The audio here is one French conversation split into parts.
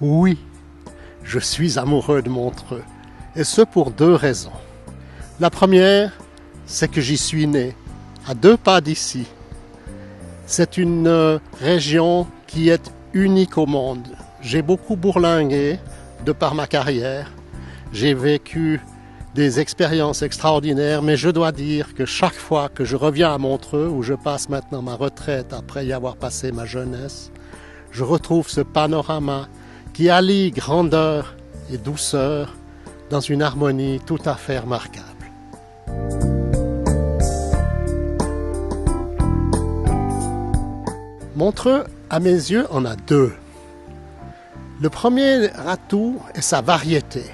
Oui, je suis amoureux de Montreux, et ce pour deux raisons. La première, c'est que j'y suis né, à 2 pas d'ici. C'est une région qui est unique au monde. J'ai beaucoup bourlingué de par ma carrière. J'ai vécu des expériences extraordinaires, mais je dois dire que chaque fois que je reviens à Montreux, où je passe maintenant ma retraite après y avoir passé ma jeunesse, je retrouve ce panorama qui allie grandeur et douceur dans une harmonie tout à fait remarquable. Montreux, à mes yeux, en a 2. Le premier atout est sa variété.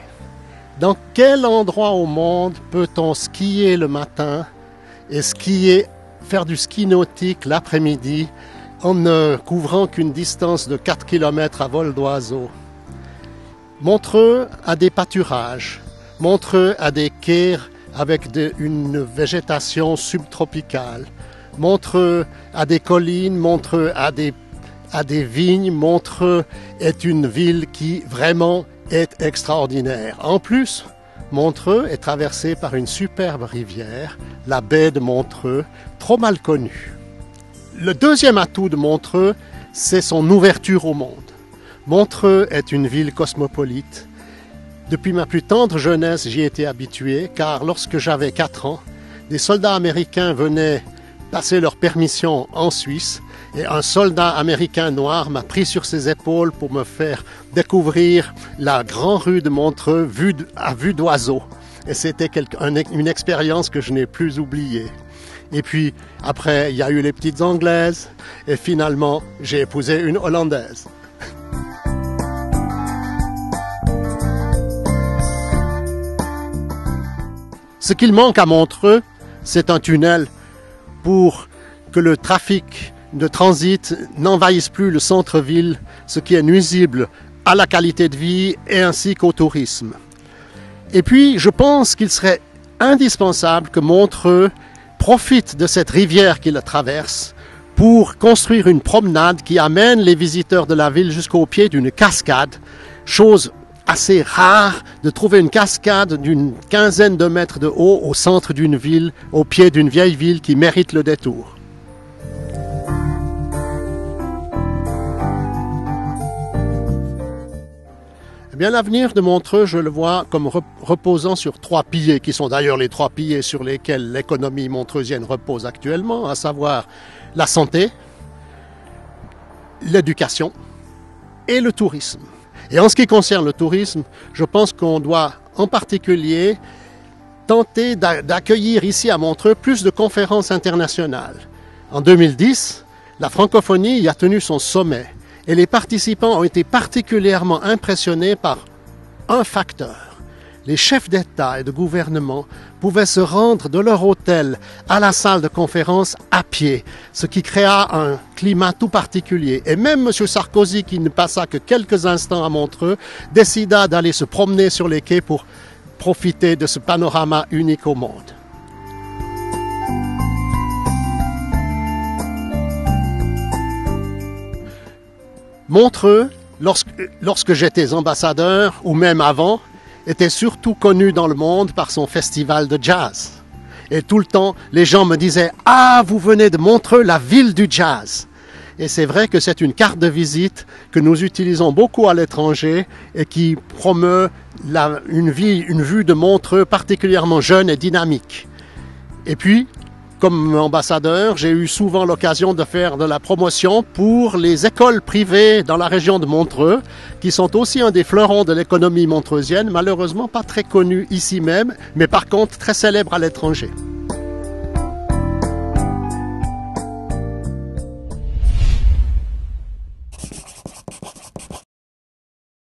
Dans quel endroit au monde peut-on skier le matin et faire du ski nautique l'après-midi en ne couvrant qu'une distance de 4 km à vol d'oiseau? Montreux a des pâturages, Montreux a des quais avec une végétation subtropicale, Montreux a des collines, Montreux a des vignes, Montreux est une ville qui vraiment est extraordinaire. En plus, Montreux est traversé par une superbe rivière, la baie de Montreux, trop mal connue. Le deuxième atout de Montreux, c'est son ouverture au monde. Montreux est une ville cosmopolite. Depuis ma plus tendre jeunesse, j'y étais habitué, car lorsque j'avais 4 ans, des soldats américains venaient passer leur permission en Suisse, et un soldat américain noir m'a pris sur ses épaules pour me faire découvrir la grande rue de Montreux à vue d'oiseau. Et c'était une expérience que je n'ai plus oubliée. Et puis après, il y a eu les petites Anglaises, et finalement, j'ai épousé une Hollandaise. Ce qu'il manque à Montreux, c'est un tunnel pour que le trafic de transit n'envahisse plus le centre-ville, ce qui est nuisible à la qualité de vie et ainsi qu'au tourisme. Et puis, je pense qu'il serait indispensable que Montreux profite de cette rivière qui la traverse pour construire une promenade qui amène les visiteurs de la ville jusqu'au pied d'une cascade, chose assez rare de trouver une cascade d'une 15aine de mètres de haut au centre d'une ville, au pied d'une vieille ville qui mérite le détour. Eh bien, l'avenir de Montreux, je le vois comme reposant sur 3 piliers, qui sont d'ailleurs les 3 piliers sur lesquels l'économie montreusienne repose actuellement, à savoir la santé, l'éducation et le tourisme. Et en ce qui concerne le tourisme, je pense qu'on doit en particulier tenter d'accueillir ici à Montreux plus de conférences internationales. En 2010, la francophonie y a tenu son sommet et les participants ont été particulièrement impressionnés par un facteur. Les chefs d'État et de gouvernement pouvaient se rendre de leur hôtel à la salle de conférence à pied, ce qui créa un climat tout particulier. Et même M. Sarkozy, qui ne passa que quelques instants à Montreux, décida d'aller se promener sur les quais pour profiter de ce panorama unique au monde. Montreux, lorsque j'étais ambassadeur, ou même avant, était surtout connu dans le monde par son festival de jazz. Et tout le temps, les gens me disaient « Ah, vous venez de Montreux, la ville du jazz !» Et c'est vrai que c'est une carte de visite que nous utilisons beaucoup à l'étranger et qui promeut une vue de Montreux particulièrement jeune et dynamique. Et puis, comme ambassadeur, j'ai eu souvent l'occasion de faire de la promotion pour les écoles privées dans la région de Montreux, qui sont aussi un des fleurons de l'économie montreusienne, malheureusement pas très connus ici même, mais par contre très célèbres à l'étranger.